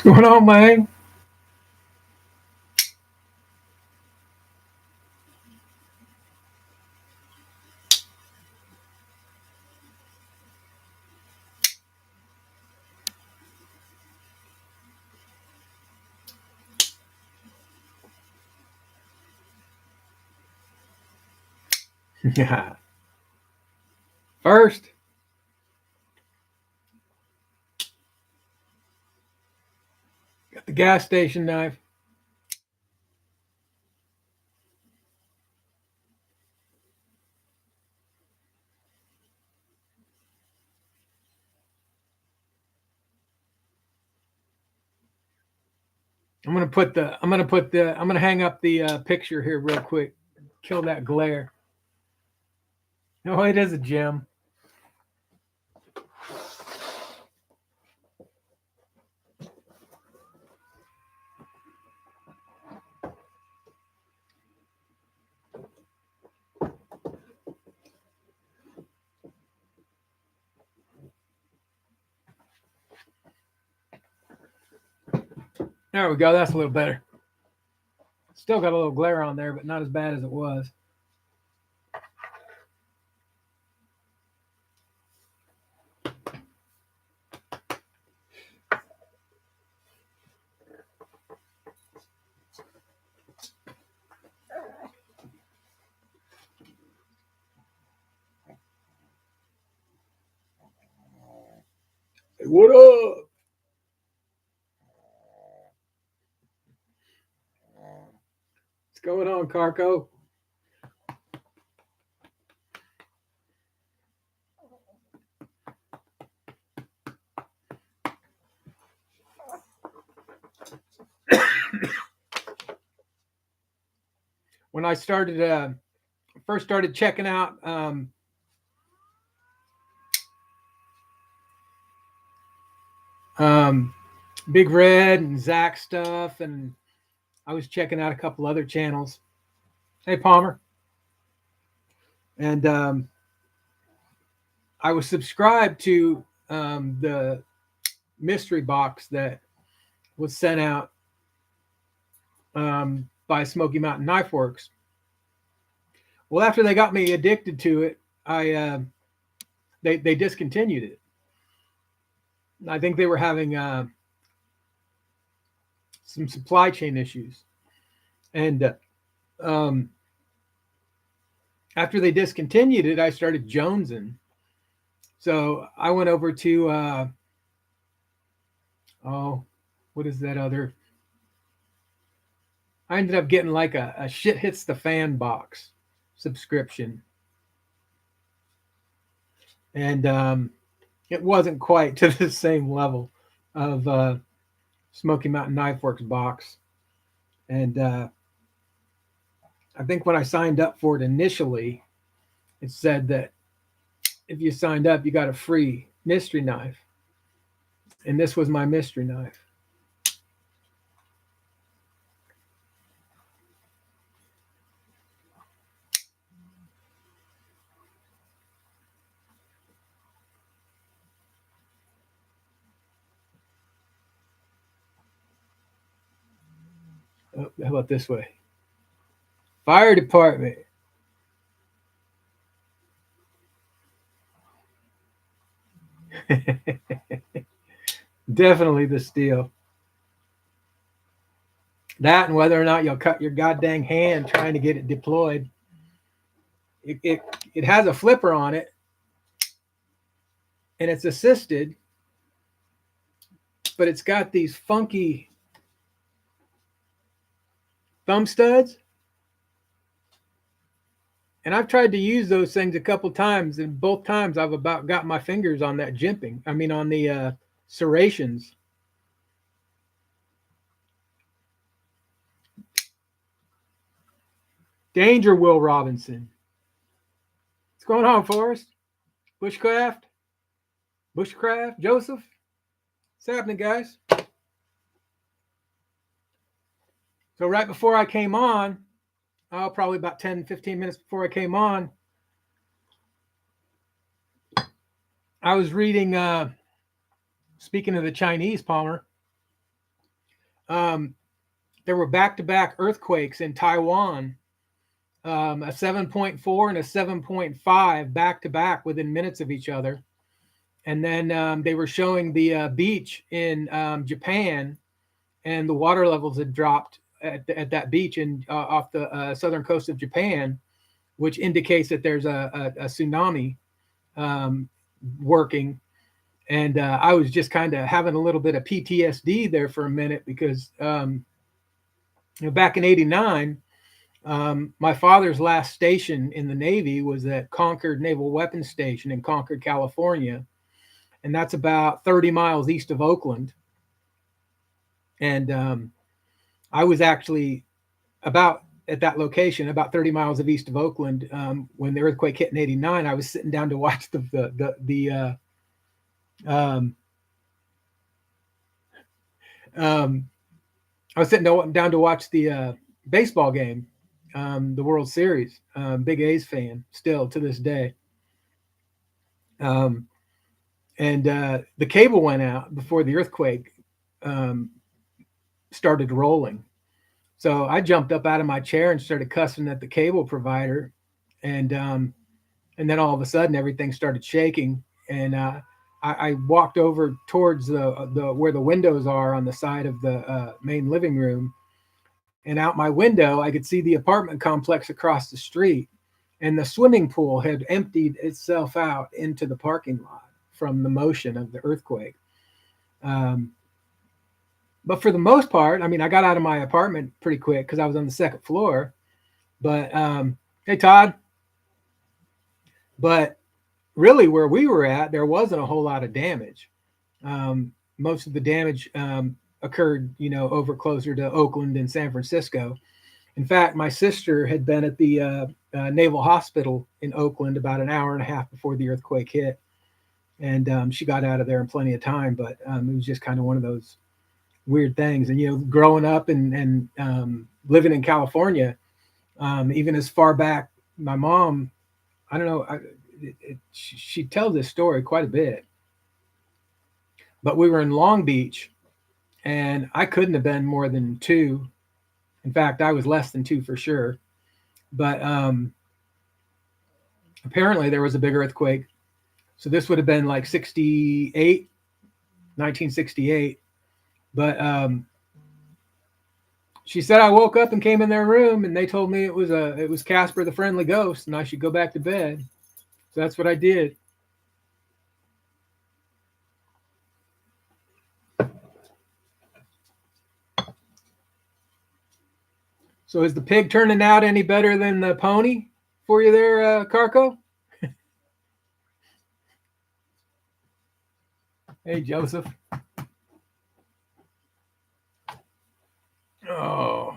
What's going on, man? Yeah. First, got the gas station knife. I'm gonna hang up the picture here real quick. Kill that glare. Oh, it is a gem. There we go. That's a little better. Still got a little glare on there, but not as bad as it was. Hey, what up? What's going on, Carco? When I started, first started checking out um, Big Red and Zach stuff, and I was checking out a couple other channels. Hey, Palmer. And I was subscribed to the mystery box that was sent out by Smoky Mountain Knife Works. Well, after they got me addicted to it, they discontinued it. I think they were having some supply chain issues, and um, after they discontinued it, I started jonesing. So I went over to oh, what is that other? I ended up getting like a shit hits the fan box subscription, and it wasn't quite to the same level of Smoky Mountain Knife Works box. And I think when I signed up for it initially, it said that if you signed up, you got a free mystery knife, and this was my mystery knife. Oh, how about this way? Fire department. Definitely the steel. That and whether or not you'll cut your goddamn hand trying to get it deployed. It has a flipper on it, and it's assisted, but it's got these funky thumb studs. And I've tried to use those things a couple times, and both times I've about got my fingers on that jimping. I mean, on the serrations. Danger, Will Robinson. What's going on, Forrest? Bushcraft? Bushcraft? Joseph? What's happening, guys? So right before I came on, probably about 10, 15 minutes before I came on, I was reading, speaking of the Chinese, Palmer, there were back-to-back earthquakes in Taiwan, a 7.4 and a 7.5 back-to-back within minutes of each other. And then they were showing the beach in Japan, and the water levels had dropped at that beach off the southern coast of Japan, which indicates that there's a tsunami working. And I was just kind of having a little bit of PTSD there for a minute because back in '89, my father's last station in the Navy was at Concord Naval Weapons Station in Concord, California. And that's about 30 miles east of Oakland. And I was actually about at that location, about 30 miles of east of Oakland, when the earthquake hit in '89. I was sitting down to watch I was sitting down to watch the baseball game, the World Series. Big A's fan still to this day. And the cable went out before the earthquake started rolling. So I jumped up out of my chair and started cussing at the cable provider. And then all of a sudden everything started shaking. And I walked over towards the where the windows are on the side of the main living room. And out my window, I could see the apartment complex across the street. And the swimming pool had emptied itself out into the parking lot from the motion of the earthquake. But for the most part, I mean, I got out of my apartment pretty quick because I was on the second floor. But hey, Todd. But really, where we were at, there wasn't a whole lot of damage. Most of the damage occurred, over closer to Oakland and San Francisco. In fact, my sister had been at the Naval Hospital in Oakland about an hour and a half before the earthquake hit. And she got out of there in plenty of time. But it was just kind of one of those weird things. And, growing up and living in California, even as far back, my mom, I don't know, she tells this story quite a bit. But we were in Long Beach, and I couldn't have been more than 2. In fact, I was less than 2 for sure. But apparently there was a big earthquake. So this would have been like 1968. But she said I woke up and came in their room, and they told me it was Casper the Friendly Ghost, and I should go back to bed. So that's what I did. So is the pig turning out any better than the pony for you there, Carco? Hey, Joseph. Oh.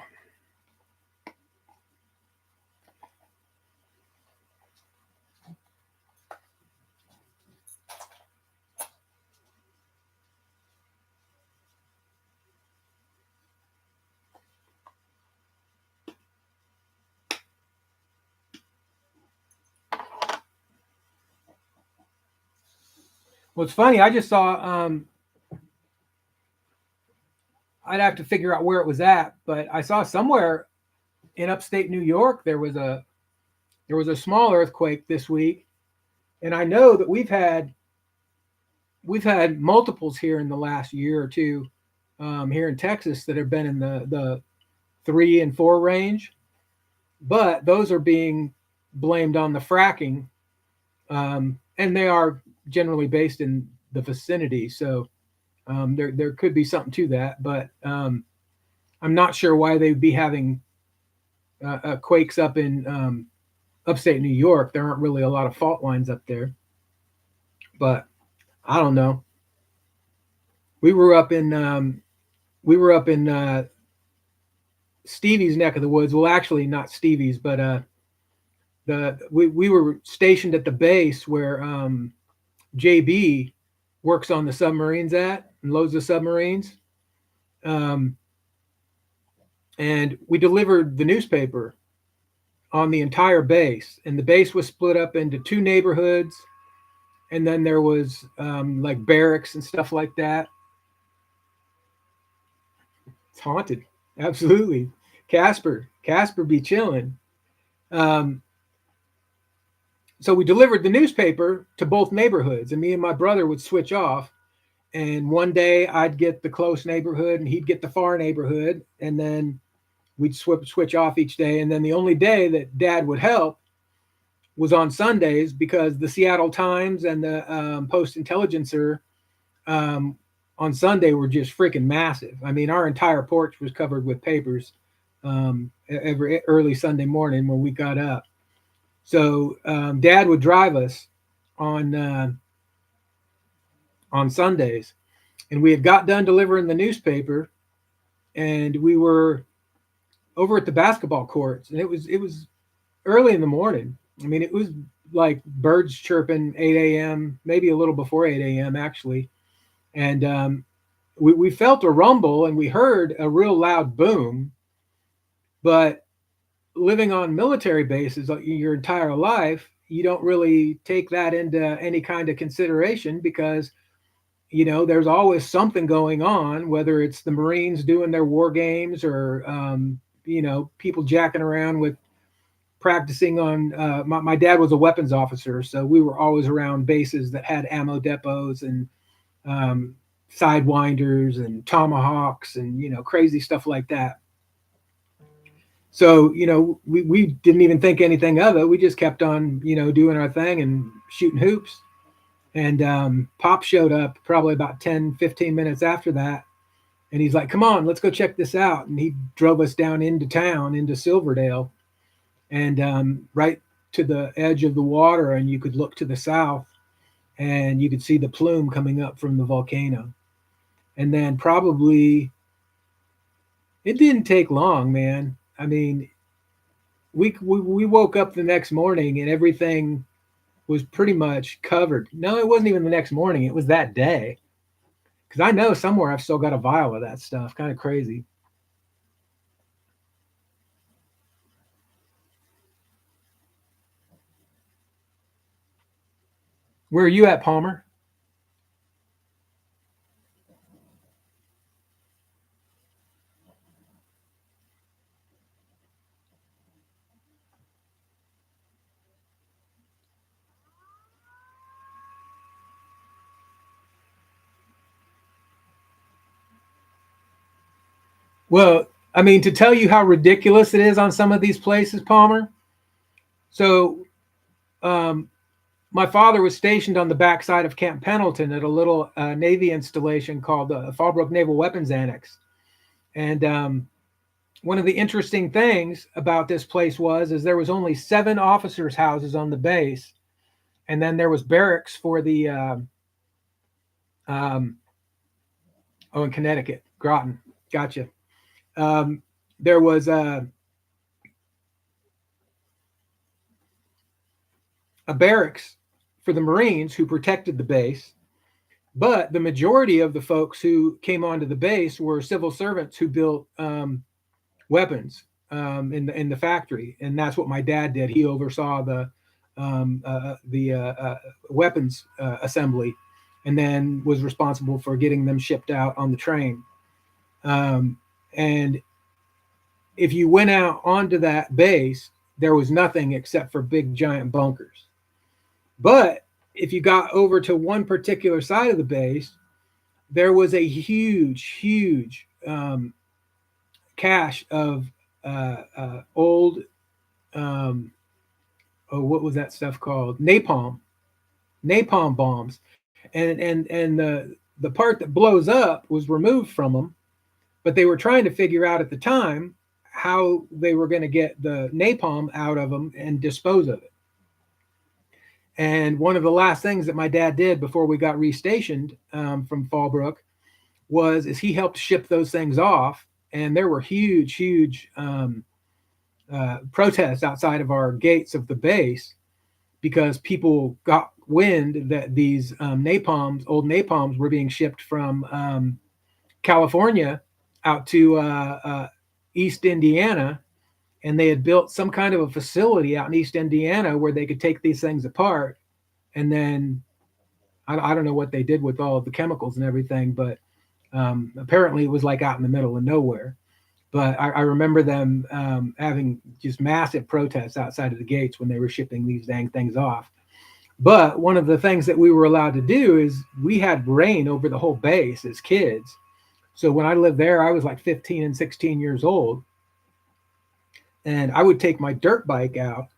Well, it's funny. I just saw. I'd have to figure out where it was at, but I saw somewhere in upstate New York there was a small earthquake this week, and I know that we've had multiples here in the last year or two here in Texas that have been in the 3 and 4 range, but those are being blamed on the fracking, and they are generally based in the vicinity. So there could be something to that, but I'm not sure why they'd be having quakes up in upstate New York. There aren't really a lot of fault lines up there, but I don't know. We were up in Stevie's neck of the woods. Well, actually not Stevie's, but we were stationed at the base where JB works on the submarines and loads of submarines. And we delivered the newspaper on the entire base, and the base was split up into 2 neighborhoods, and then there was like barracks and stuff like that. It's haunted. Absolutely. Casper be chilling. Um, so we delivered the newspaper to both neighborhoods, and me and my brother would switch off. And one day I'd get the close neighborhood, and he'd get the far neighborhood, and then we'd switch off each day. And then the only day that Dad would help was on Sundays because the Seattle Times and the Post Intelligencer um, on Sunday were just freaking massive. I mean, our entire porch was covered with papers every early Sunday morning when we got up. So Dad would drive us on on Sundays, and we had got done delivering the newspaper, and we were over at the basketball courts, and it was early in the morning. I mean, it was like birds chirping 8 a.m., maybe a little before 8 a.m. actually, and we felt a rumble and we heard a real loud boom. But living on military bases your entire life, you don't really take that into any kind of consideration because there's always something going on, whether it's the Marines doing their war games or people jacking around with practicing on. My dad was a weapons officer, so we were always around bases that had ammo depots and um, sidewinders and tomahawks and crazy stuff like that. So we didn't even think anything of it. We just kept on doing our thing and shooting hoops. And Pop showed up probably about 10-15 minutes after that, and he's like, come on, let's go check this out. And he drove us down into town, into Silverdale, and right to the edge of the water, and you could look to the south and you could see the plume coming up from the volcano. And then probably it didn't take long, man. I mean, we woke up the next morning and everything was pretty much covered. No, it wasn't even the next morning. It was that day. Because I know somewhere I've still got a vial of that stuff. Kind of crazy. Where are you at, Palmer? Well, I mean, to tell you how ridiculous it is on some of these places, Palmer. So, um, my father was stationed on the backside of Camp Pendleton at a little Navy installation called the Fallbrook Naval Weapons Annex. And one of the interesting things about this place is there was only 7 officers' houses on the base, and then there was barracks for the um, in Connecticut, Groton. Gotcha. Um, there was a barracks for the Marines who protected the base, but the majority of the folks who came onto the base were civil servants who built weapons in the factory, and that's what my dad did. He oversaw the weapons assembly, and then was responsible for getting them shipped out on the train. And if you went out onto that base, there was nothing except for big giant bunkers. But if you got over to one particular side of the base, there was a huge cache of old, um, oh, what was that stuff called? Napalm bombs, and the part that blows up was removed from them, but they were trying to figure out at the time how they were going to get the napalm out of them and dispose of it. And one of the last things that my dad did before we got restationed from Fallbrook is he helped ship those things off, and there were huge protests outside of our gates of the base because people got wind that these old napalms, were being shipped from California out to East Indiana, and they had built some kind of a facility out in East Indiana where they could take these things apart, and then I don't know what they did with all of the chemicals and everything, but Apparently, it was like out in the middle of nowhere. But I remember them having just massive protests outside of the gates when they were shipping these dang things off. But one of the things that we were allowed to do is we had rain over the whole base as kids. So when I lived there, I was like 15 and 16 years old. And I would take my dirt bike out.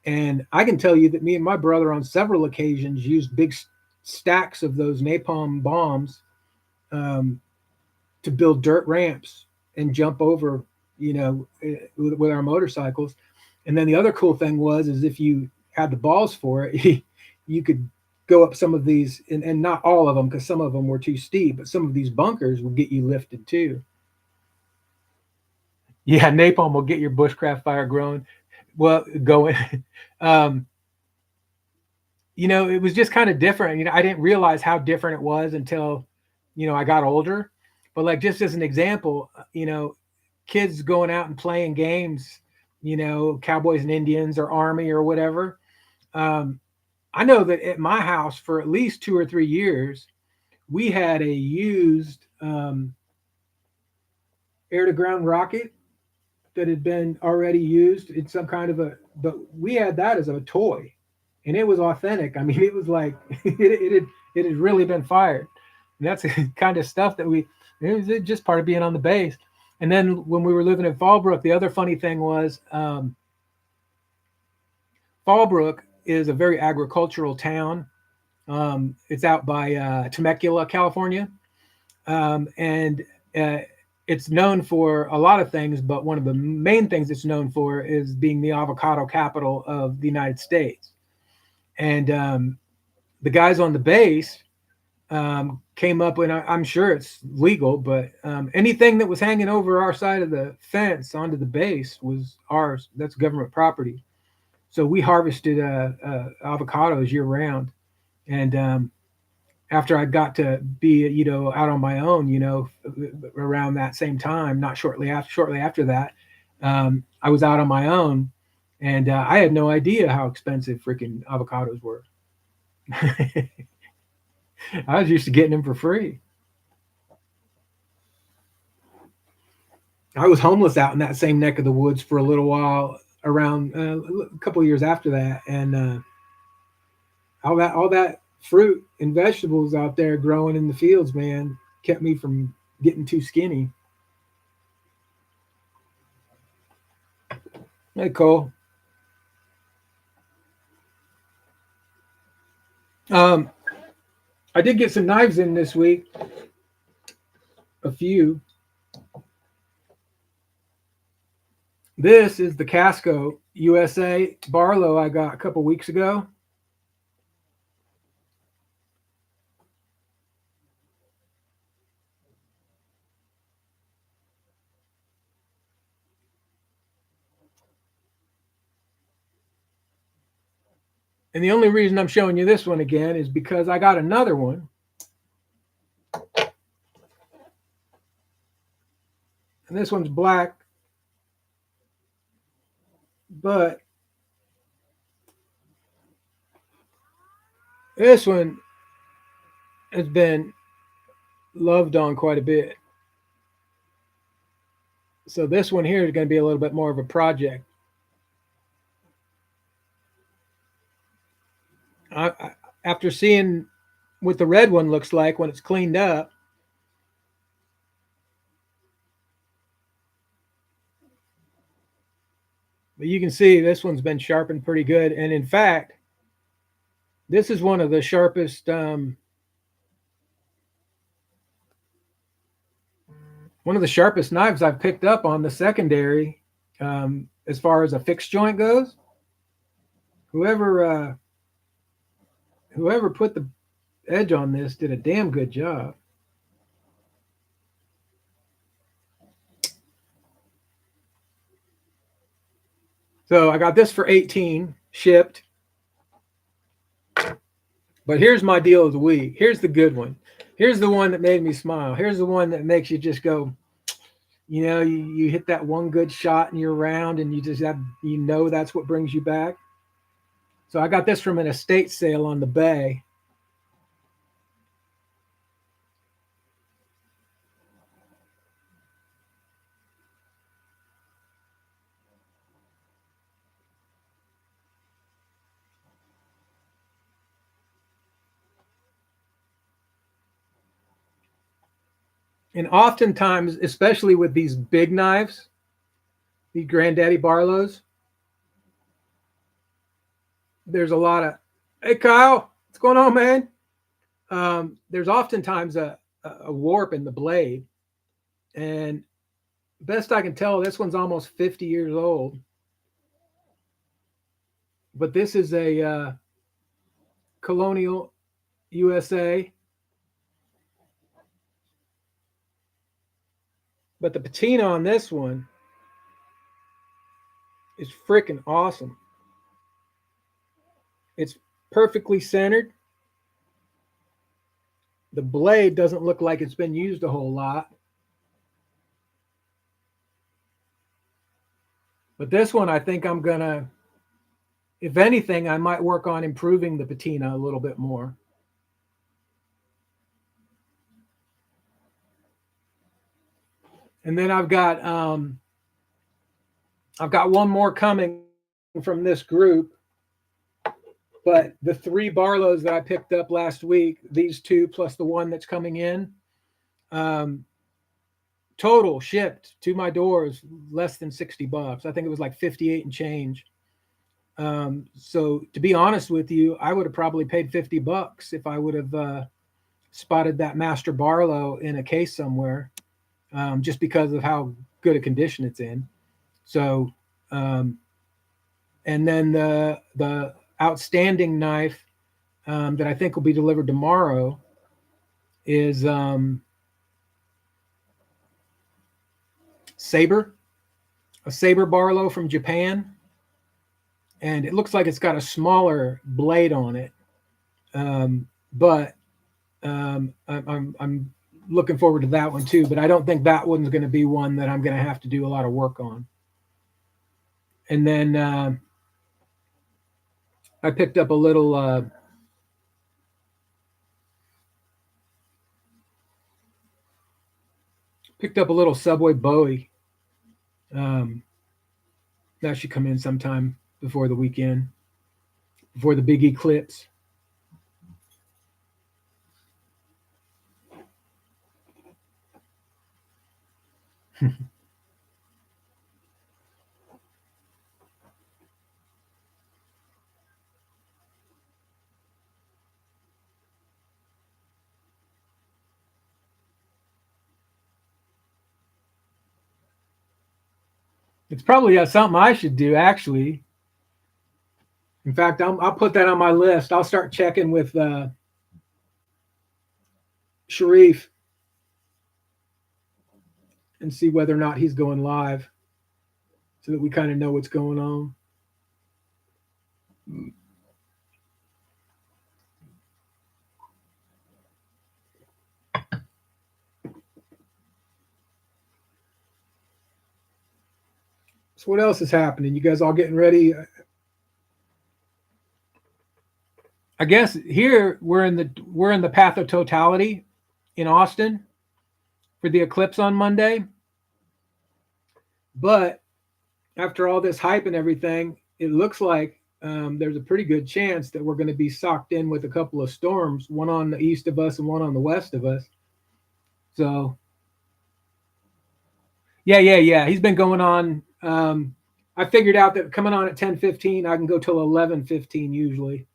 And I can tell you that me and my brother on several occasions used big stacks of those napalm bombs um, to build dirt ramps and jump over, with our motorcycles. And then the other cool thing is if you had the balls for it, you could go up some of these, and not all of them because some of them were too steep, but some of these bunkers will get you lifted too. Yeah, napalm will get your bushcraft fire growing. Well, going. um, it was just kind of different. I didn't realize how different it was until, I got older. But like just as an example, kids going out and playing games, Cowboys and Indians or Army or whatever. Um, I know that at my house for at least 2 or 3 years, we had a used air to ground rocket that had been already used in some kind of but we had that as a toy, and it was authentic. I mean, it was like it had really been fired. And that's the kind of stuff that it was just part of being on the base. And then when we were living in Fallbrook, the other funny thing was Fallbrook is a very agricultural town. It's out by Temecula, California, and uh, it's known for a lot of things, but one of the main things it's known for is being the avocado capital of the United States. And the guys on the base came up, and I'm sure it's legal, but anything that was hanging over our side of the fence onto the base was ours. That's government property. So we harvested avocados year round. And after I got to be, out on my own, around that same time, not shortly after that, I was out on my own, and I had no idea how expensive freaking avocados were. I was used to getting them for free. I was homeless out in that same neck of the woods for a little while, around a couple of years after that, and all that fruit and vegetables out there growing in the fields, man, kept me from getting too skinny. Hey, Cole. Um, I did get some knives in this week, a few. This is the Casco USA Barlow I got a couple weeks ago. And the only reason I'm showing you this one again is because I got another one. And this one's black, but this one has been loved on quite a bit. So this one here is going to be a little bit more of a project. After seeing what the red one looks like when it's cleaned up, but you can see this one's been sharpened pretty good. And in fact, this is one of the sharpest knives I've picked up on the secondary, as far as a fixed joint goes. Whoever put the edge on this did a damn good job. So I got this for 18 shipped. But here's my deal of the week. Here's the good one. Here's the one that made me smile. Here's the one that makes you just go, you hit that one good shot in your round, and you just have, that's what brings you back. So I got this from an estate sale on the bay. And oftentimes, especially with these big knives, the Granddaddy Barlows, there's a lot of, hey Kyle, what's going on, man? There's oftentimes a warp in the blade, and best I can tell, this one's almost 50 years old. But this is a Colonial USA. But the patina on this one is freaking awesome. It's perfectly centered. The blade doesn't look like it's been used a whole lot. But this one, I think I'm going to, if anything, I might work on improving the patina a little bit more. And then I've got one more coming from this group. But the 3 Barlows that I picked up last week, these 2 plus the one that's coming in, total shipped to my doors less than $60. I think it was like 58 and change. So to be honest with you, I would have probably paid $50 if I would have spotted that Master Barlow in a case somewhere, just because of how good a condition it's in. So, and then the outstanding knife that I think will be delivered tomorrow is Saber, a Saber Barlow from Japan. And it looks like it's got a smaller blade on it. But I'm looking forward to that one too. But I don't think that one's going to be one that I'm going to have to do a lot of work on. And then I picked up a little Subway Bowie. That should come in sometime before the weekend, before the big eclipse. It's probably something I should do, actually. In fact, I'll put that on my list. I'll start checking with Sharif and see whether or not he's going live so that we kind of know what's going on. So what else is happening? You guys all getting ready? I guess here we're in the path of totality in Austin for the eclipse on Monday. But after all this hype and everything, it looks like there's a pretty good chance that we're going to be socked in with a couple of storms, one on the east of us and one on the west of us. So, yeah. He's been going on. I figured out that coming on at 10:15, I can go till 11:15 usually.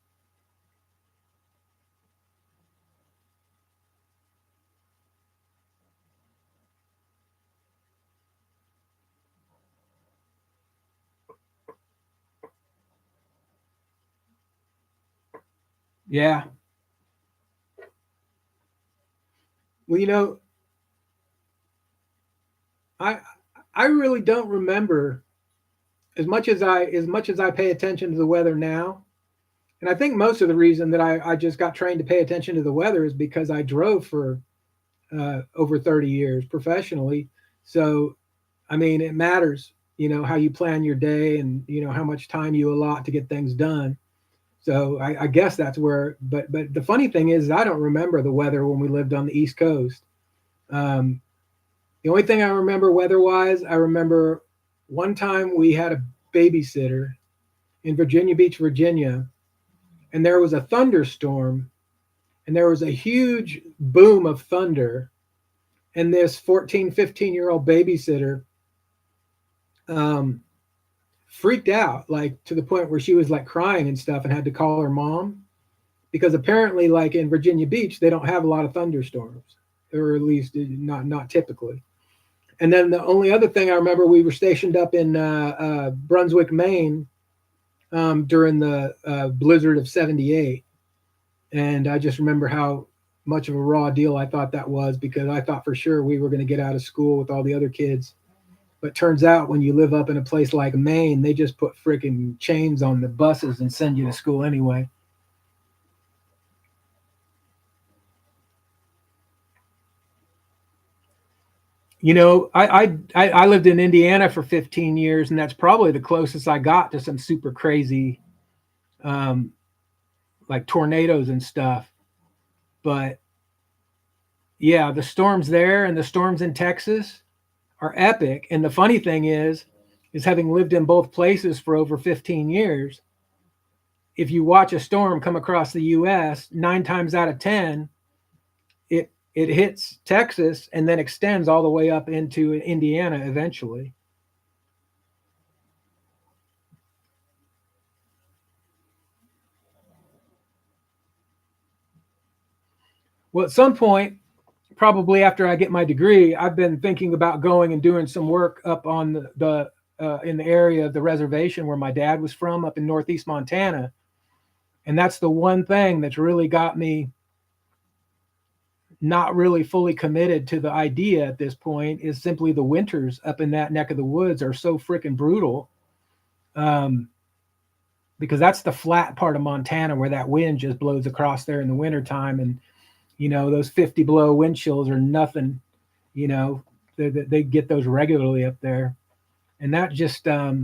Yeah. Well, I really don't remember as much as I pay attention to the weather now. And I think most of the reason that I just got trained to pay attention to the weather is because I drove for over 30 years professionally. So, I mean, it matters, how you plan your day and, how much time you allot to get things done. So I guess that's where, but the funny thing is, I don't remember the weather when we lived on the East Coast. The only thing I remember weather-wise, I remember one time we had a babysitter in Virginia Beach, Virginia, and there was a thunderstorm, and there was a huge boom of thunder, And this 14, 15-year-old babysitter um, freaked out, like to the point where she was like crying and stuff and had to call her mom because apparently, like in Virginia Beach, they don't have a lot of thunderstorms, or at least not typically. And then the only other thing I remember, we were stationed up in Brunswick, Maine, during the blizzard of '78, and I just remember how much of a raw deal I thought that was, because I thought for sure we were going to get out of school with all the other kids. But turns out when you live up in a place like Maine, they just put freaking chains on the buses and send you to school anyway. You know, I lived in Indiana for 15 years, and that's probably the closest I got to some super crazy, um, like tornadoes and stuff. But yeah, the storms there and the storms in Texas are epic. And the funny thing is having lived in both places for over 15 years, if you watch a storm come across the U.S., 9 times out of 10, it hits Texas and then extends all the way up into Indiana eventually. Well, at some point, probably after I get my degree, I've been thinking about going and doing some work up on the in the area of the reservation where my dad was from, up in northeast Montana. And that's the one thing that's really got me not really fully committed to the idea at this point, is simply the winters up in that neck of the woods are so freaking brutal. Um, because that's the flat part of Montana where that wind just blows across there in the wintertime. And, you know, those 50 below wind chills are nothing, you know, they get those regularly up there. And that just, I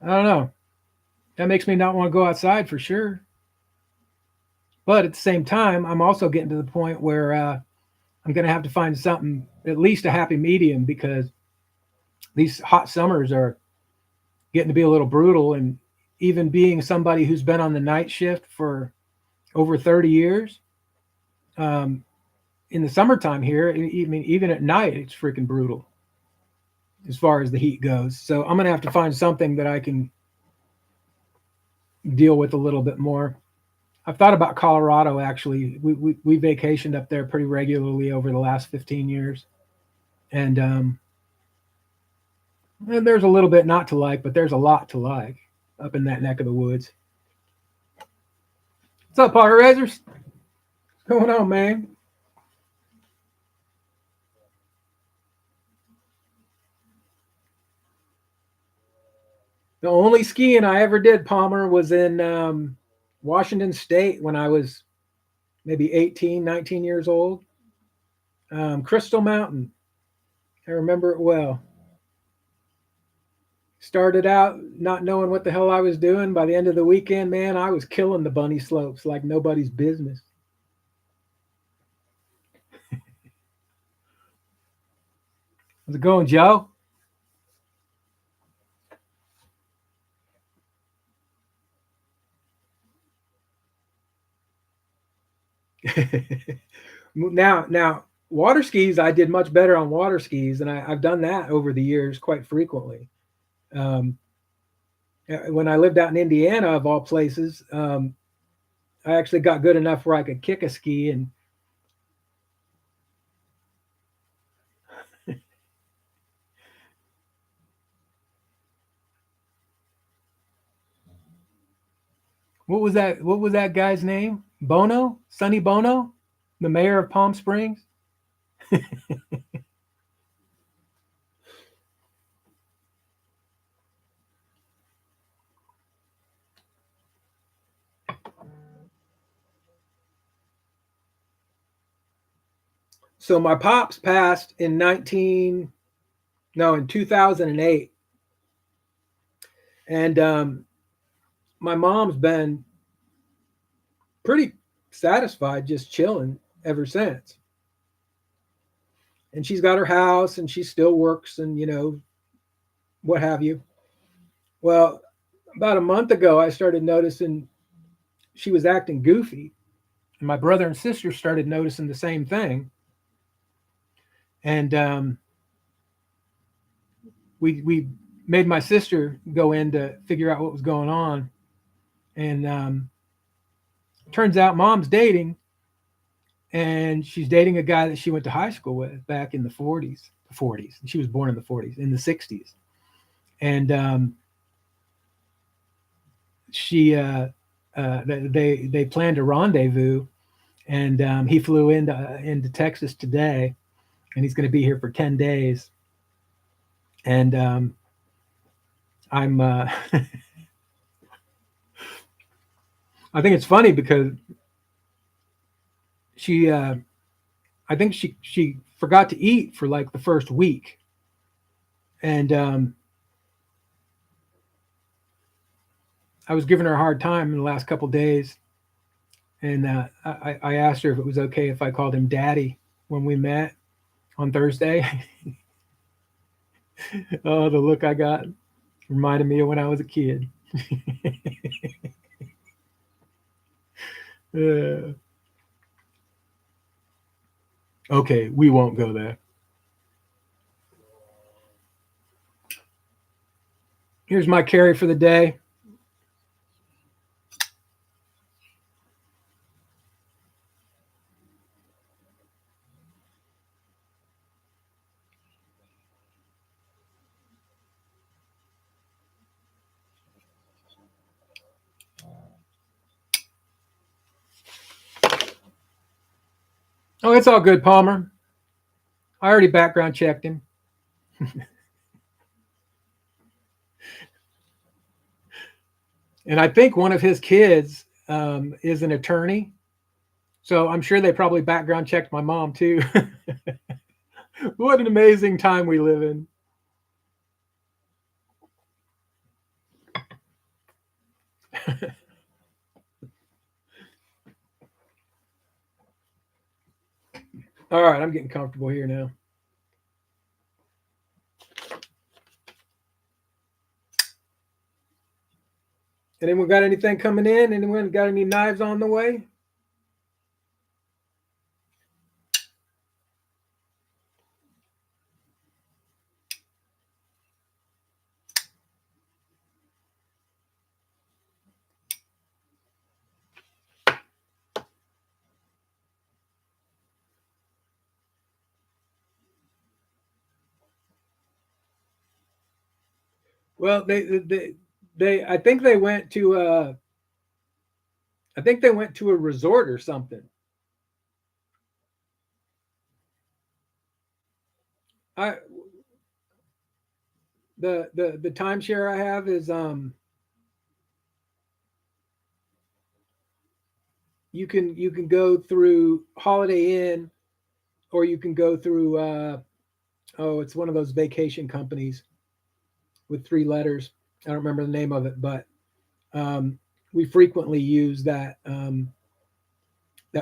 don't know, that makes me not want to go outside for sure. But at the same time, I'm also getting to the point where I'm going to have to find something, at least a happy medium, because these hot summers are getting to be a little brutal. And even being somebody who's been on the night shift for over 30 years, um, in the summertime here, even at night, it's freaking brutal as far as the heat goes. So I'm going to have to find something that I can deal with a little bit more. I've thought about Colorado actually. We vacationed up there pretty regularly over the last 15 years. And and there's a little bit not to like, but there's a lot to like up in that neck of the woods. What's up, Potter Razors? What's going on, man? The only skiing I ever did, Palmer, was in Washington State when I was maybe 18, 19 years old. Crystal Mountain. I remember it well. Started out not knowing what the hell I was doing. By the end of the weekend, man, I was killing the bunny slopes like nobody's business. How's it going, Joe? Now, water skis, I did much better on water skis, and I've done that over the years quite frequently. Um, when I lived out in Indiana, of all places, I actually got good enough where I could kick a ski. And what was that? What was that guy's name? Bono, Sonny Bono, the mayor of Palm Springs. So my pops passed in 19 no in 2008, and my mom's been pretty satisfied just chilling ever since. And she's got her house and she still works, and what have you. Well, about a month ago I started noticing she was acting goofy, and my brother and sister started noticing the same thing. and we made my sister go in to figure out what was going on, and turns out mom's dating, and she's dating a guy that she went to high school with back in the 40s. The 40s. She was born in the 40s, in the 60s, and she they planned a rendezvous, and he flew into Texas today, and he's going to be here for 10 days, and I'm I think it's funny because she I think she forgot to eat for like the first week, and I was giving her a hard time in the last couple of days, and I asked her if it was okay if I called him Daddy when we met on Thursday. Oh, the look I got reminded me of when I was a kid. uh, okay, we won't go there. Here's my carry for the day. Oh, it's all good, Palmer. I already background checked him. And I think one of his kids is an attorney. So I'm sure they probably background checked my mom too. What an amazing time we live in. All right, I'm getting comfortable here now. Anyone got anything coming in? Anyone got any knives on the way? Well, they I think they went to I think they went to a resort or something. I the timeshare I have is you can go through Holiday Inn, or you can go through oh, it's one of those vacation companies with three letters. I don't remember the name of it, but um, we frequently use that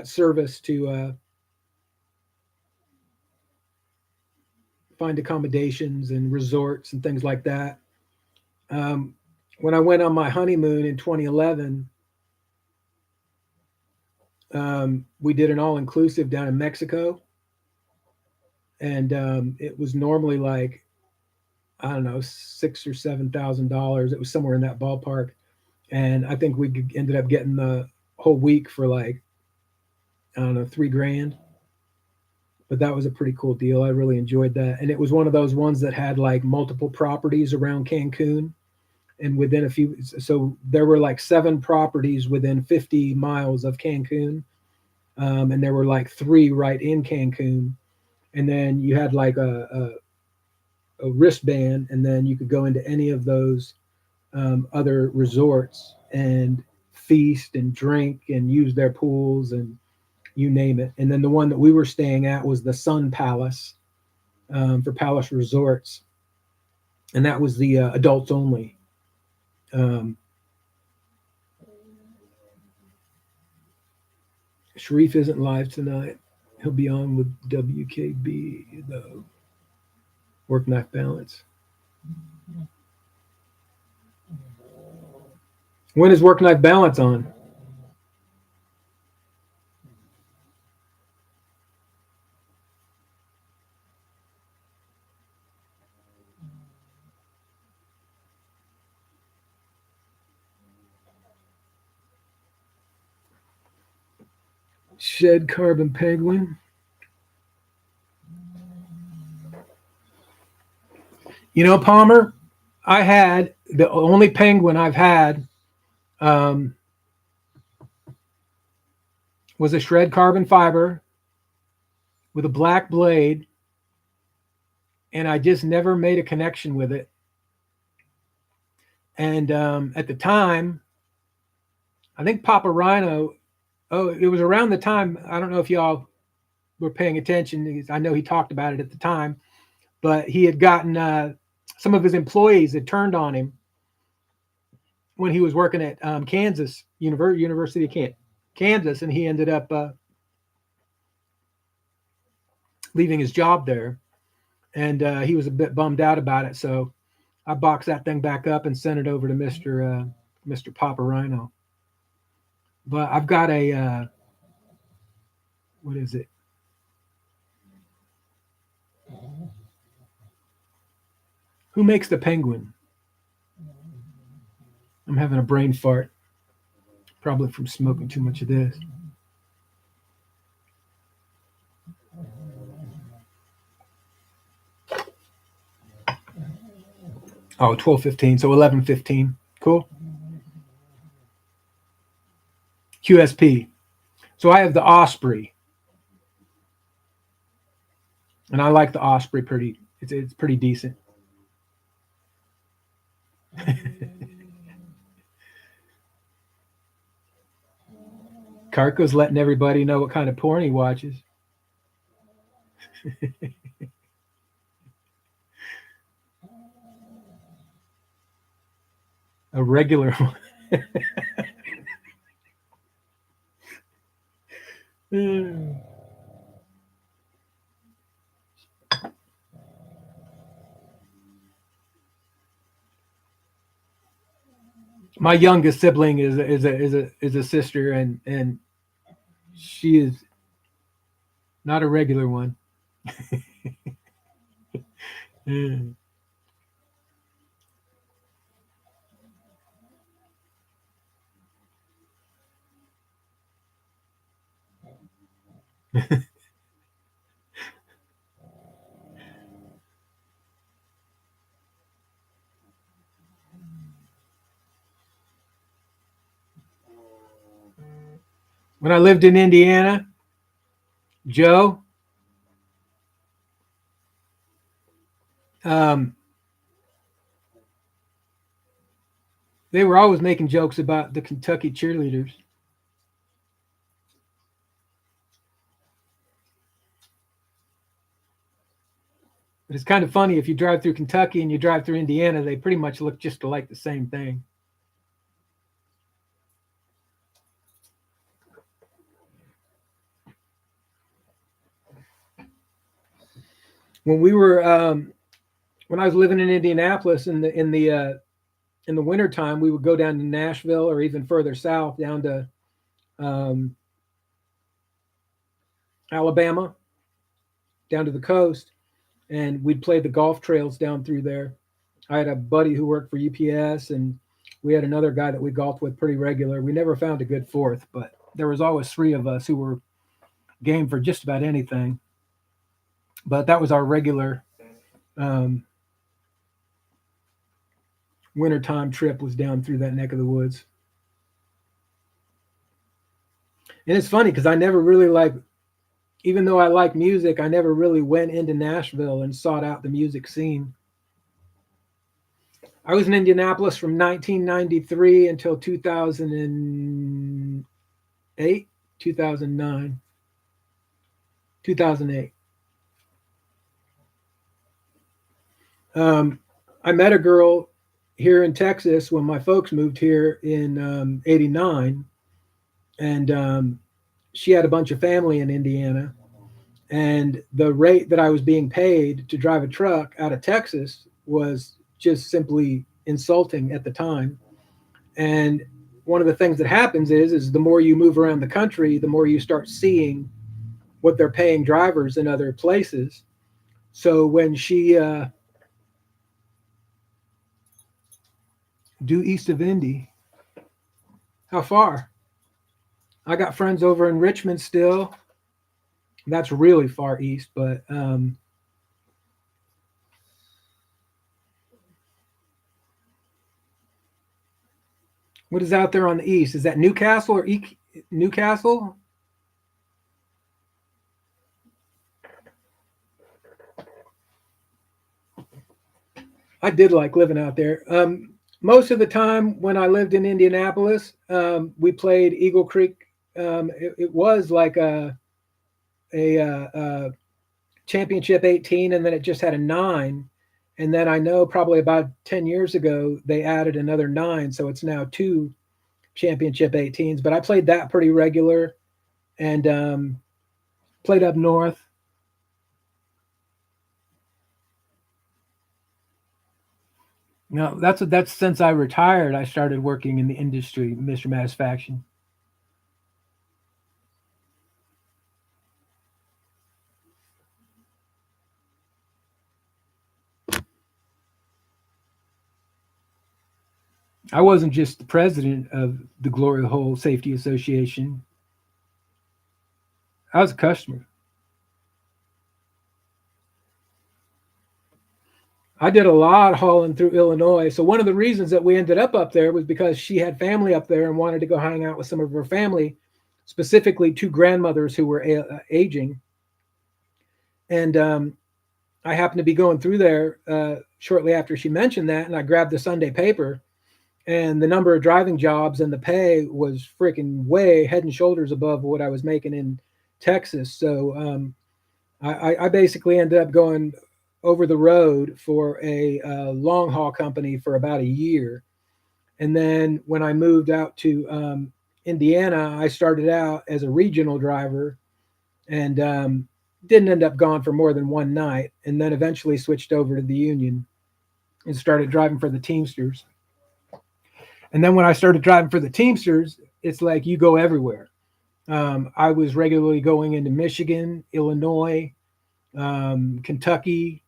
service to find accommodations and resorts and things like that. Um, when I went on my honeymoon in 2011, we did an all inclusive down in Mexico, and it was normally like, I don't know, $6,000 or $7,000. It was somewhere in that ballpark, and I think we ended up getting the whole week for like, I don't know, 3 grand. But that was a pretty cool deal. I really enjoyed that, and it was one of those ones that had like multiple properties around Cancun, and within a few, so there were like 7 properties within 50 miles of Cancun, and there were like 3 right in Cancun, and then you had like a wristband, and then you could go into any of those other resorts and feast and drink and use their pools and you name it. And then the one that we were staying at was the Sun Palace, for Palace Resorts, and that was the adults only. Um, Sharif isn't live tonight. He'll be on with WKB, though. Work Knife Balance. When is Work Knife Balance on? Shed carbon penguin. You know, Palmer, I had the only penguin I've had um, was a shred carbon fiber with a black blade, and I just never made a connection with it. And at the time, I think Papa Rhino. Oh, it was around the time. I don't know if y'all were paying attention. I know he talked about it at the time, but he had gotten some of his employees had turned on him when he was working at Kansas University of Kansas, and he ended up leaving his job there, and he was a bit bummed out about it. So I boxed that thing back up and sent it over to Mister Papa Rhino. But I've got a what is it? Who makes the penguin? I'm having a brain fart, probably from smoking too much of this. Oh, 12:15, so 11:15. Cool. QSP. So I have the Osprey, and I like the Osprey pretty. It's pretty decent. Karko's letting everybody know what kind of porn he watches. A regular one. My youngest sibling is a sister, and she is not a regular one. When I lived in Indiana, Joe, um, they were always making jokes about the Kentucky cheerleaders. But it's kind of funny if you drive through Kentucky and you drive through Indiana, they pretty much look just like the same thing. When we were when I was living in Indianapolis in the wintertime, we would go down to Nashville or even further south down to um, Alabama, down to the coast, and we'd play the golf trails down through there. I had a buddy who worked for UPS, and we had another guy that we golfed with pretty regular. We never found a good fourth, but there was always three of us who were game for just about anything. But that was our regular um, wintertime trip was down through that neck of the woods. And it's funny because I never really even though I like music, I never really went into Nashville and sought out the music scene. I was in Indianapolis from 1993 until 2008, 2009, 2008. I met a girl here in Texas when my folks moved here in '89, and she had a bunch of family in Indiana. And the rate that I was being paid to drive a truck out of Texas was just simply insulting at the time. And one of the things that happens is the more you move around the country, the more you start seeing what they're paying drivers in other places. So when she due east of Indy, how far? I got friends over in Richmond still. That's really far east, but what is out there on the east? Is that Newcastle or Newcastle? I did like living out there. Most of the time when I lived in Indianapolis, we played Eagle Creek. It was like a championship 18, and then it just had a 9. And then I know probably about 10 years ago, they added another 9. So it's now 2 championship 18s. But I played that pretty regular and played up north. No, that's since I retired. I started working in the industry, Mr. Satisfaction. I wasn't just the president of the Glory Hole Safety Association. I was a customer. I did a lot of hauling through Illinois. So one of the reasons that we ended up there was because she had family up there and wanted to go hang out with some of her family, specifically 2 grandmothers who were aging. And I happened to be going through there shortly after she mentioned that, and I grabbed the Sunday paper, and the number of driving jobs and the pay was freaking way head and shoulders above what I was making in Texas. So I basically ended up going over the road for a long haul company for about a year. And then when I moved out to Indiana, I started out as a regional driver and didn't end up gone for more than one night. And then eventually switched over to the union and started driving for the Teamsters. And then when I started driving for the Teamsters, it's like you go everywhere. I was regularly going into Michigan, Illinois, Kentucky,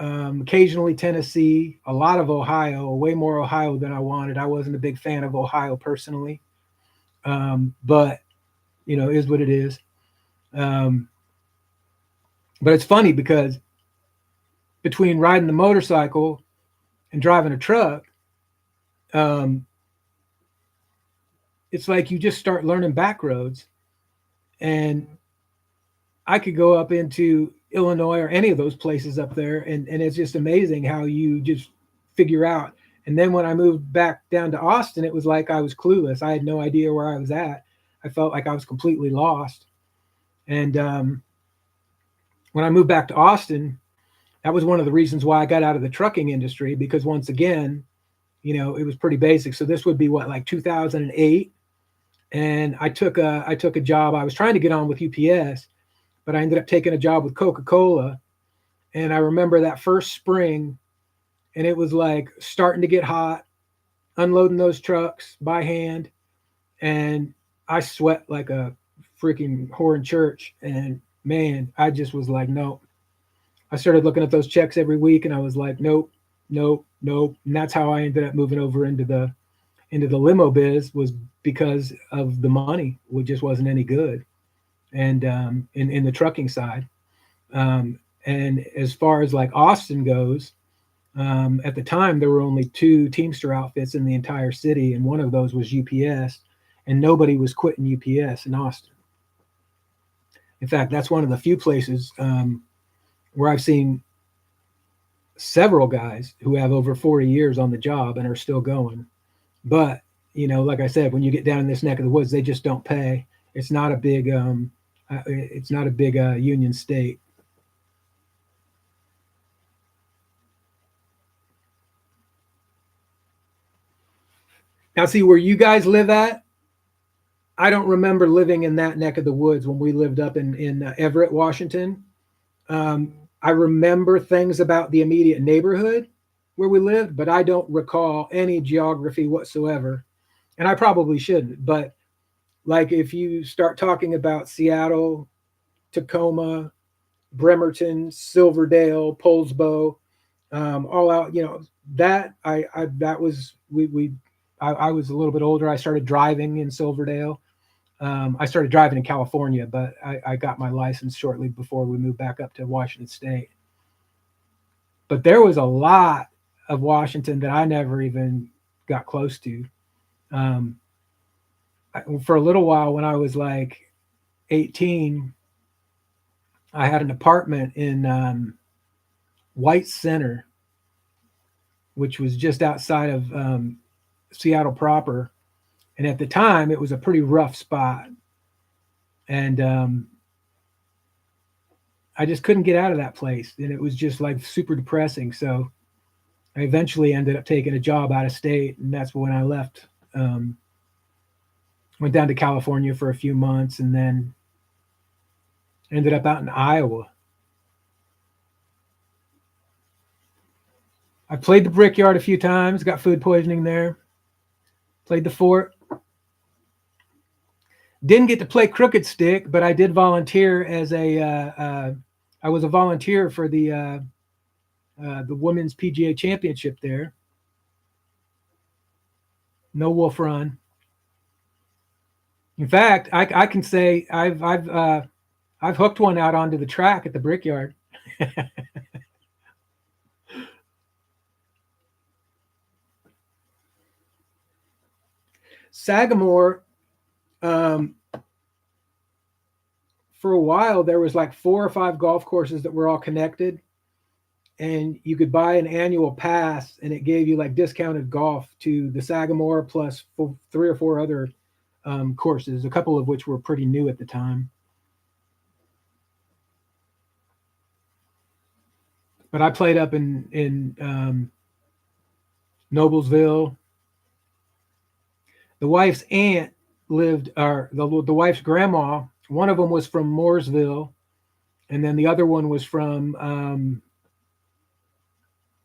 occasionally Tennessee, a lot of Ohio, way more Ohio than I wanted. I wasn't a big fan of Ohio personally, but is what it is. Um, but it's funny because between riding the motorcycle and driving a truck, um, it's like you just start learning back roads. And I could go up into Illinois or any of those places up there, and it's just amazing how you just figure out. And then when I moved back down to Austin, it was like I was clueless. I had no idea where I was at. I felt like I was completely lost. And when I moved back to Austin, that was one of the reasons why I got out of the trucking industry, because once again, it was pretty basic. So this would be what, like 2008, and I took a job. I was trying to get on with UPS, but I ended up taking a job with Coca-Cola. And I remember that first spring, and it was like starting to get hot, unloading those trucks by hand, and I sweat like a freaking whore in church. And man, I just was like, nope. I started looking at those checks every week, and I was like, nope, nope, nope. And that's how I ended up moving over into the limo biz, was because of the money, which just wasn't any good. And in the trucking side. And as far as like Austin goes, at the time there were only 2 Teamster outfits in the entire city, and one of those was UPS, and nobody was quitting UPS in Austin. In fact, that's one of the few places where I've seen several guys who have over 40 years on the job and are still going. But like I said, when you get down in this neck of the woods, they just don't pay. It's not a big union state. Now, see where you guys live at. I don't remember living in that neck of the woods when we lived up in Everett, Washington. I remember things about the immediate neighborhood where we lived, but I don't recall any geography whatsoever. And I probably shouldn't. But like if you start talking about Seattle, Tacoma, Bremerton, Silverdale, Poulsbo, all out, that that was we I was a little bit older. I started driving in Silverdale. I started driving in California, but I got my license shortly before we moved back up to Washington State. But there was a lot of Washington that I never even got close to. Um, for a little while, when I was like 18, I had an apartment in White Center, which was just outside of Seattle proper. And at the time, it was a pretty rough spot. And I just couldn't get out of that place. And it was just like super depressing. So I eventually ended up taking a job out of state. And that's when I left. Went down to California for a few months and then ended up out in Iowa. I played the Brickyard a few times, got food poisoning there. Played the Fort. Didn't get to play crooked stick, but I did volunteer as I was a volunteer for the women's PGA championship there. No wolf run. In fact, I can say I've hooked one out onto the track at the Brickyard. Sagamore, for a while there was like 4 or 5 golf courses that were all connected, and you could buy an annual pass, and it gave you like discounted golf to the Sagamore plus 3 or 4 other courses, a couple of which were pretty new at the time. But I played up in Noblesville. The wife's aunt lived, or the wife's grandma. One of them was from Mooresville, and then the other one was from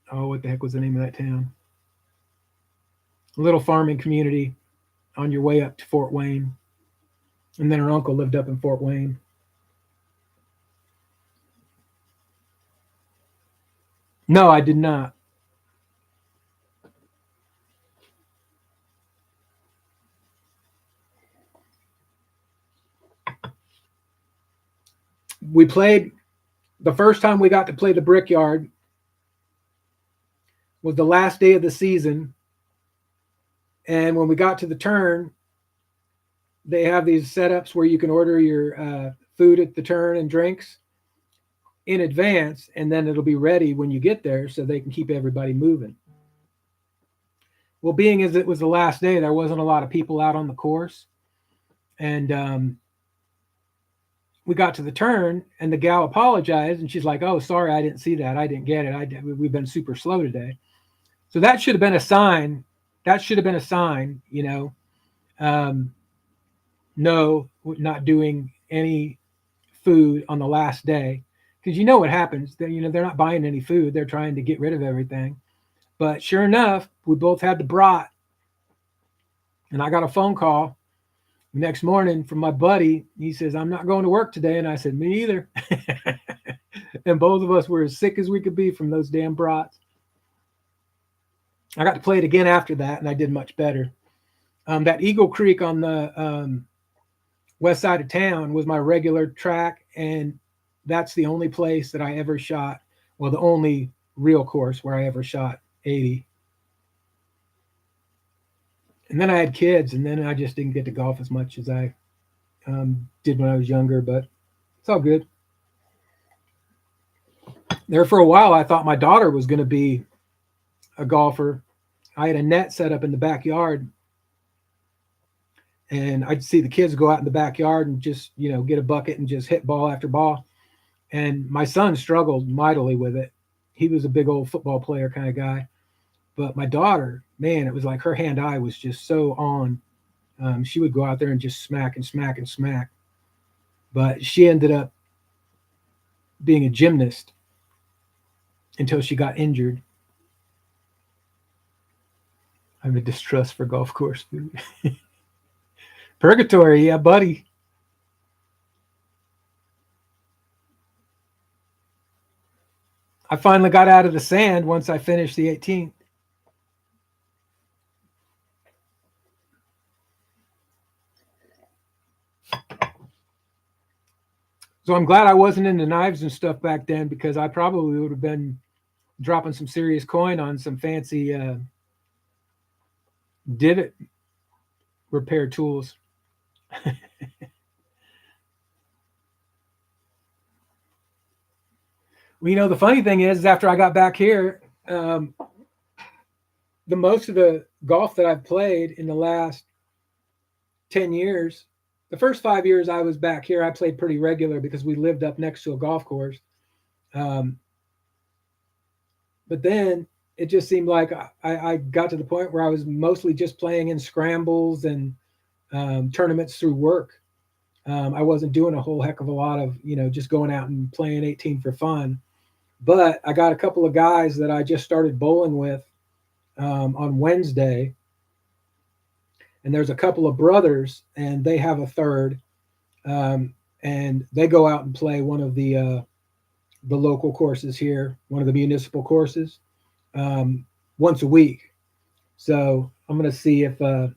what the heck was the name of that town? A little farming community on your way up to Fort Wayne. And then her uncle lived up in Fort Wayne. No, I did not. We played, the first time we got to play the Brickyard was the last day of the season. And when we got to the turn, they have these setups where you can order your food at the turn and drinks in advance, and then it'll be ready when you get there so they can keep everybody moving. Well, being as it was the last day, there wasn't a lot of people out on the course. And we got to the turn, and the gal apologized, and she's like, "Oh, sorry, I didn't see that. I didn't get it. We've been super slow today." So that should have been a sign. That should have been a sign, you know. No, not doing any food on the last day, because you know what happens. They're not buying any food. They're trying to get rid of everything. But sure enough, we both had the brat, and I got a phone call the next morning from my buddy. He says, "I'm not going to work today," and I said, "Me either." And both of us were as sick as we could be from those damn brats. I got to play it again after that, and I did much better. That Eagle Creek on the west side of town was my regular track, and that's the only place that I ever shot, well, the only real course where I ever shot 80. And then I had kids, and then I just didn't get to golf as much as I did when I was younger, but it's all good. There for a while, I thought my daughter was going to be a golfer. I had a net set up in the backyard, and I'd see the kids go out in the backyard and just, get a bucket and just hit ball after ball. And my son struggled mightily with it. He was a big old football player kind of guy. But my daughter, man, it was like her hand-eye was just so on. She would go out there and just smack and smack and smack. But she ended up being a gymnast until she got injured. I have a distrust for golf course food. Purgatory, yeah, buddy. I finally got out of the sand once I finished the 18th. So I'm glad I wasn't into knives and stuff back then, because I probably would have been dropping some serious coin on some fancy divot repair tools. Well, the funny thing is after I got back here, the most of the golf that I've played in the last 10 years, the first 5 years I was back here, I played pretty regular because we lived up next to a golf course. Um, but then it just seemed like I got to the point where I was mostly just playing in scrambles and tournaments through work. I wasn't doing a whole heck of a lot of, just going out and playing 18 for fun. But I got a couple of guys that I just started bowling with on Wednesday. And there's a couple of brothers, and they have a third. And they go out and play one of the local courses here, one of the municipal courses, once a week. So I'm going to see if I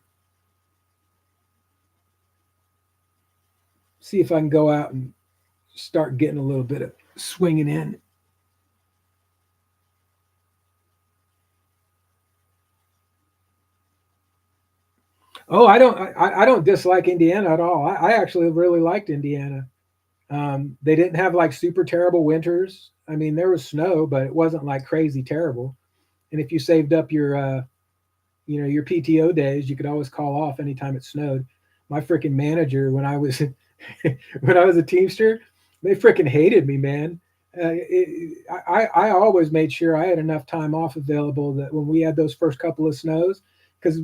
can go out and start getting a little bit of swinging in. Oh, I don't dislike Indiana at all. I actually really liked Indiana. They didn't have like super terrible winters. I mean, there was snow, but it wasn't like crazy terrible. And if you saved up your PTO days, you could always call off anytime it snowed. My freaking manager, when I was when I was a Teamster, they freaking hated me, man. I always made sure I had enough time off available that when we had those first couple of snows, because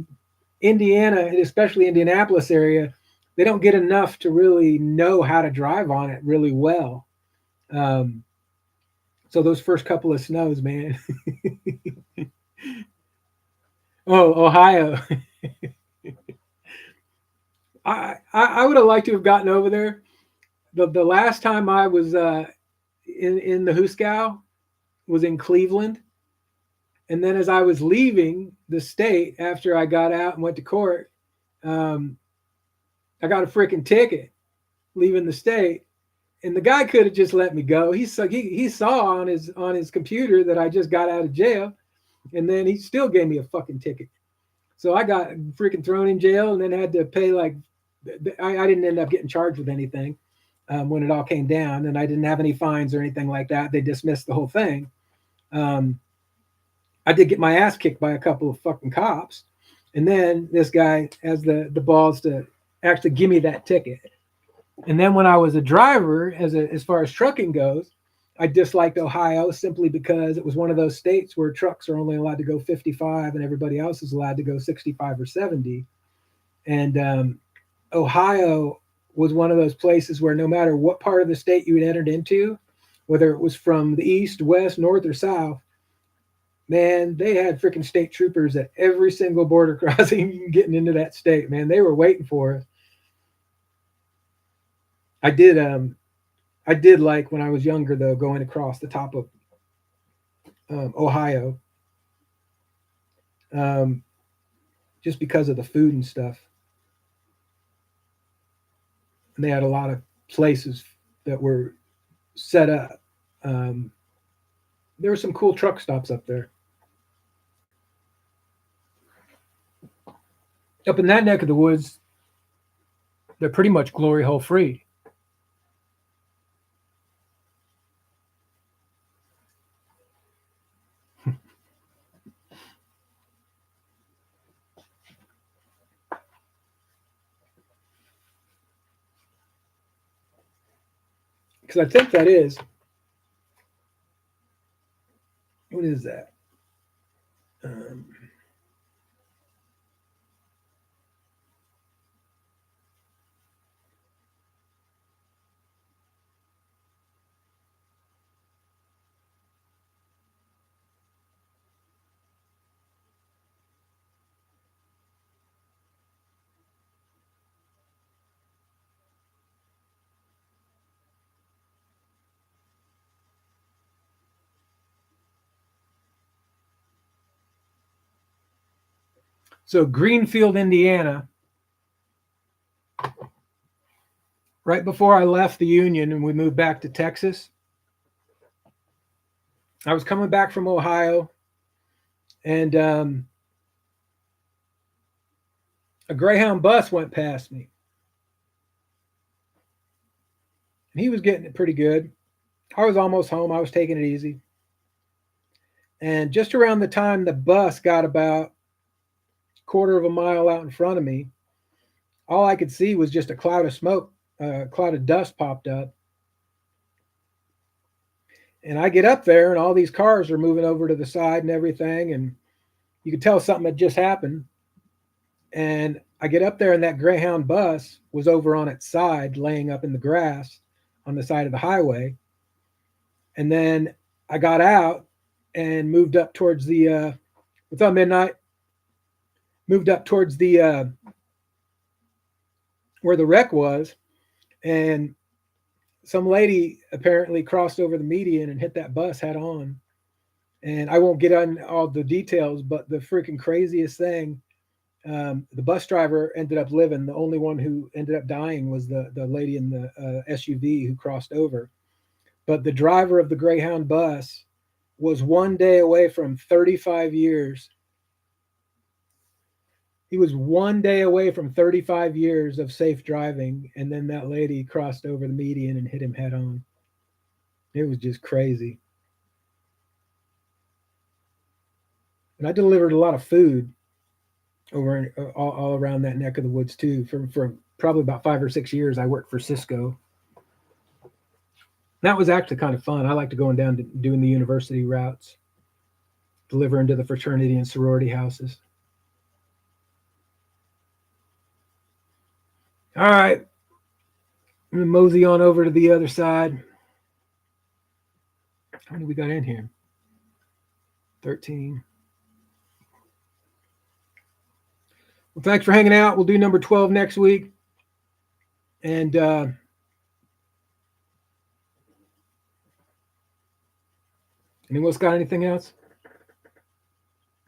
Indiana, and especially Indianapolis area, they don't get enough to really know how to drive on it really well. Um, so those first couple of snows, man. Oh, Ohio. I would have liked to have gotten over there. The last time I was in the Huskow was in Cleveland, and then as I was leaving the state after I got out and went to court, um, I got a freaking ticket leaving the state, and the guy could have just let me go. He saw on his computer that I just got out of jail, and then he still gave me a fucking ticket. So I got freaking thrown in jail, and then had to pay like I didn't end up getting charged with anything when it all came down, and I didn't have any fines or anything like that. They dismissed the whole thing. Um, I did get my ass kicked by a couple of fucking cops, and then this guy has the balls to actually give me that ticket. And then when I was a driver, as far as trucking goes, I disliked Ohio simply because it was one of those states where trucks are only allowed to go 55 and everybody else is allowed to go 65 or 70. And Ohio was one of those places where no matter what part of the state you had entered into, whether it was from the east, west, north, or south, man, they had freaking state troopers at every single border crossing getting into that state. Man, they were waiting for us. I did I did like when I was younger though going across the top of Ohio, um, just because of the food and stuff. And they had a lot of places that were set up. Um, there were some cool truck stops up there. Up in that neck of the woods, they're pretty much glory hole free. Because I think that is, what is that? Um, so Greenfield, Indiana right before I left the Union and we moved back to Texas, I was coming back from Ohio, and a Greyhound bus went past me, and he was getting it pretty good. I was almost home. I was taking it easy. And just around the time the bus got about quarter of a mile out in front of me, all I could see was just a cloud of smoke, a cloud of dust popped up. And I get up there, and all these cars are moving over to the side and everything. And you could tell something had just happened. And I get up there, and that Greyhound bus was over on its side, laying up in the grass on the side of the highway. And then I got out and moved up towards the, what's on midnight? Moved up towards the, where the wreck was. And some lady apparently crossed over the median and hit that bus head on. And I won't get on all the details, but the freaking craziest thing, the bus driver ended up living. The only one who ended up dying was the lady in the SUV who crossed over. But the driver of the Greyhound bus was 1 day away from 35 years. He was 1 day away from 35 years of safe driving, and then that lady crossed over the median and hit him head on. It was just crazy. And I delivered a lot of food over all around that neck of the woods too. For probably about 5 or 6 years, I worked for Cisco. That was actually kind of fun. I like to going down to doing the university routes, delivering to the fraternity and sorority houses. All right, I'm gonna mosey on over to the other side. How many we got in here? 13. Well, thanks for hanging out. We'll do number 12 next week. And anyone else got anything else?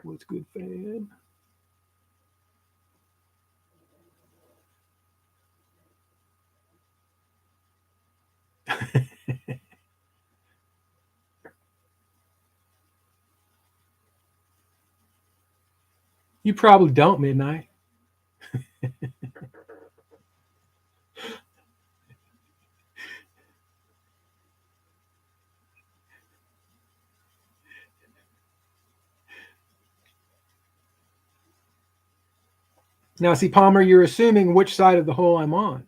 What's good, fan? You probably don't, Midnight. Now, see, Palmer, you're assuming which side of the hole I'm on.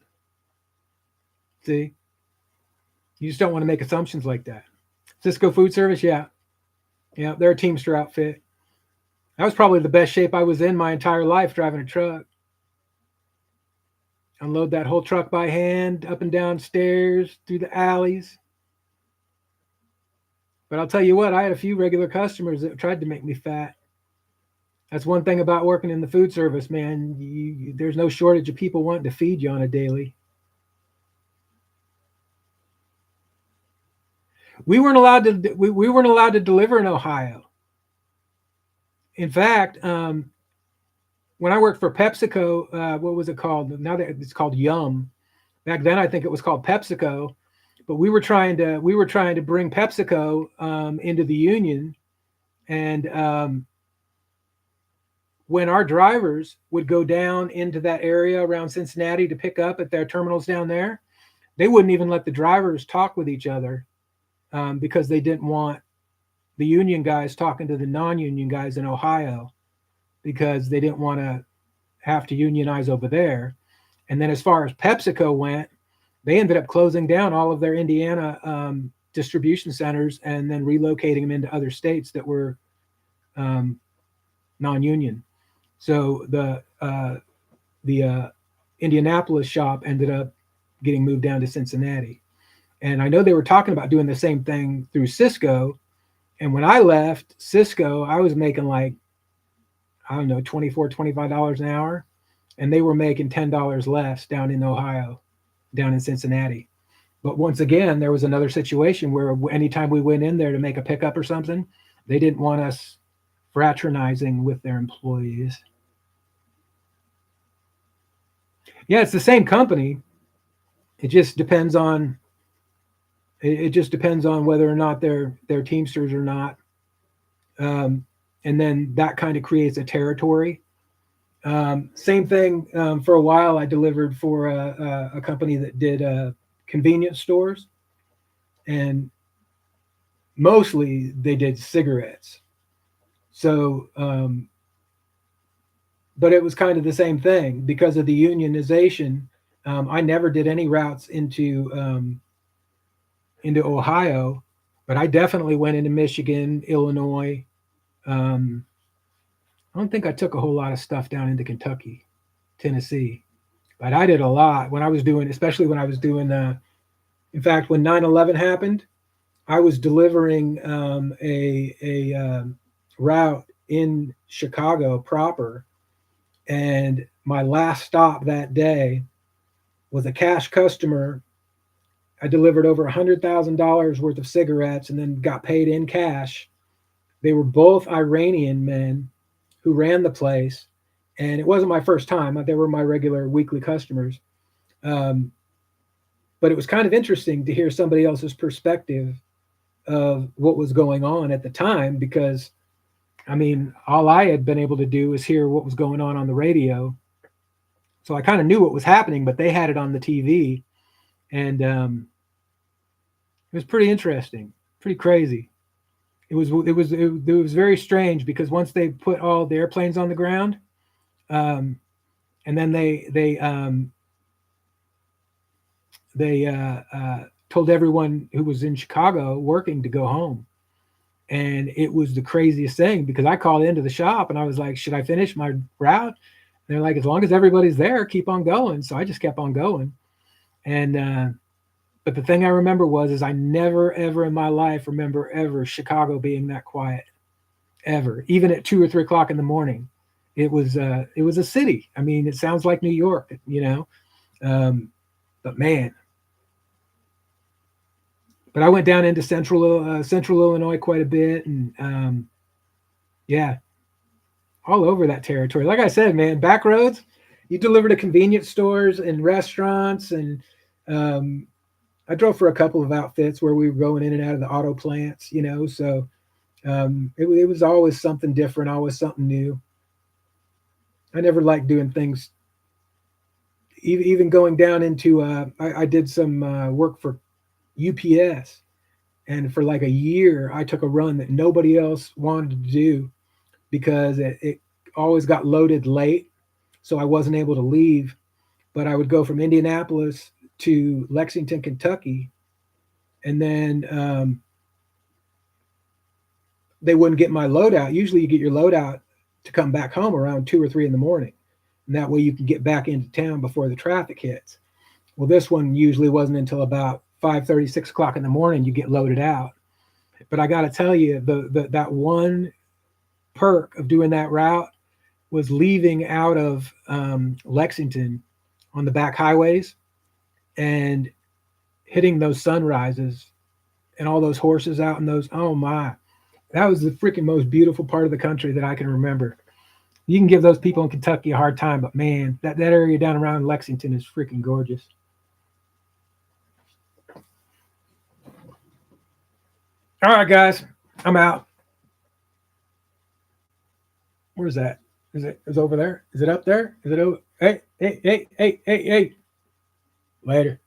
See? You just don't want to make assumptions like that. Cisco Food Service, yeah. Yeah, they're a Teamster outfit. That was probably the best shape I was in my entire life driving a truck. Unload that whole truck by hand, up and down stairs, through the alleys. But I'll tell you what, I had a few regular customers that tried to make me fat. That's one thing about working in the food service, man. There's no shortage of people wanting to feed you on a daily. We weren't allowed to deliver in Ohio. In fact, when I worked for PepsiCo, what was it called? Now that it's called Yum. Back then, I think it was called PepsiCo. But we were trying to bring PepsiCo into the union, and when our drivers would go down into that area around Cincinnati to pick up at their terminals down there, they wouldn't even let the drivers talk with each other because they didn't want the union guys talking to the non-union guys in Ohio, because they didn't want to have to unionize over there. And then as far as PepsiCo went, they ended up closing down all of their Indiana distribution centers and then relocating them into other states that were non-union. So the Indianapolis shop ended up getting moved down to Cincinnati. And I know they were talking about doing the same thing through Cisco. And when I left Cisco, I was making like, I don't know, $24, $25 an hour. And they were making $10 less down in Ohio, down in Cincinnati. But once again, there was another situation where anytime we went in there to make a pickup or something, they didn't want us fraternizing with their employees. Yeah, it's the same company. It just depends on it just depends on whether or not they're Teamsters or not. Um, and then that kind of creates a territory. Same thing. For a while, I delivered for a company that did convenience stores, and mostly they did cigarettes. So, but it was kind of the same thing because of the unionization. I never did any routes into Ohio, but I definitely went into Michigan, Illinois. Um, I don't think I took a whole lot of stuff down into Kentucky, Tennessee, but I did a lot when I was doing, especially when I was doing. In fact, when 9/11 happened, I was delivering a route in Chicago proper, and my last stop that day was a cash customer. I delivered over $100,000 worth of cigarettes and then got paid in cash. They were both Iranian men who ran the place, and it wasn't my first time. They were my regular weekly customers. Um, but it was kind of interesting to hear somebody else's perspective of what was going on at the time because I mean, all I had been able to do was hear what was going on the radio. So I kind of knew what was happening, but they had it on the TV, and it was pretty interesting, pretty crazy. It was very strange because once they put all the airplanes on the ground, um, and then they told everyone who was in Chicago working to go home, and it was the craziest thing because I called into the shop and I was like, "Should I finish my route?" And they're like, "As long as everybody's there, keep on going." So I just kept on going, and but the thing I remember is I never ever in my life remember ever Chicago being that quiet ever, even at 2 or 3 o'clock in the morning. It was a city. I mean, it sounds like New York, um, but man. But I went down into central Illinois quite a bit, and yeah, all over that territory. Like I said, man, back roads. You deliver to convenience stores and restaurants, and um, I drove for a couple of outfits where we were going in and out of the auto plants. So it was always something different, always something new. I never liked doing things. Even going down into, I did some work for UPS, and for like a year, I took a run that nobody else wanted to do because it always got loaded late, so I wasn't able to leave. But I would go from Indianapolis to Lexington, Kentucky, and then they wouldn't get my loadout. Usually, you get your loadout to come back home around 2 or 3 in the morning, and that way you can get back into town before the traffic hits. Well, this one usually wasn't until about 5:30, 6 o'clock in the morning you get loaded out. But I got to tell you, that one perk of doing that route was leaving out of Lexington on the back highways and hitting those sunrises and all those horses out in those. Oh my, that was the freaking most beautiful part of the country that I can remember. You can give those people in Kentucky a hard time, but man, that area down around Lexington is freaking gorgeous. All right, guys, I'm out. Where's that? Is it over there? Is it up there? Is it over? Hey, hey, hey, hey, hey, hey. Later.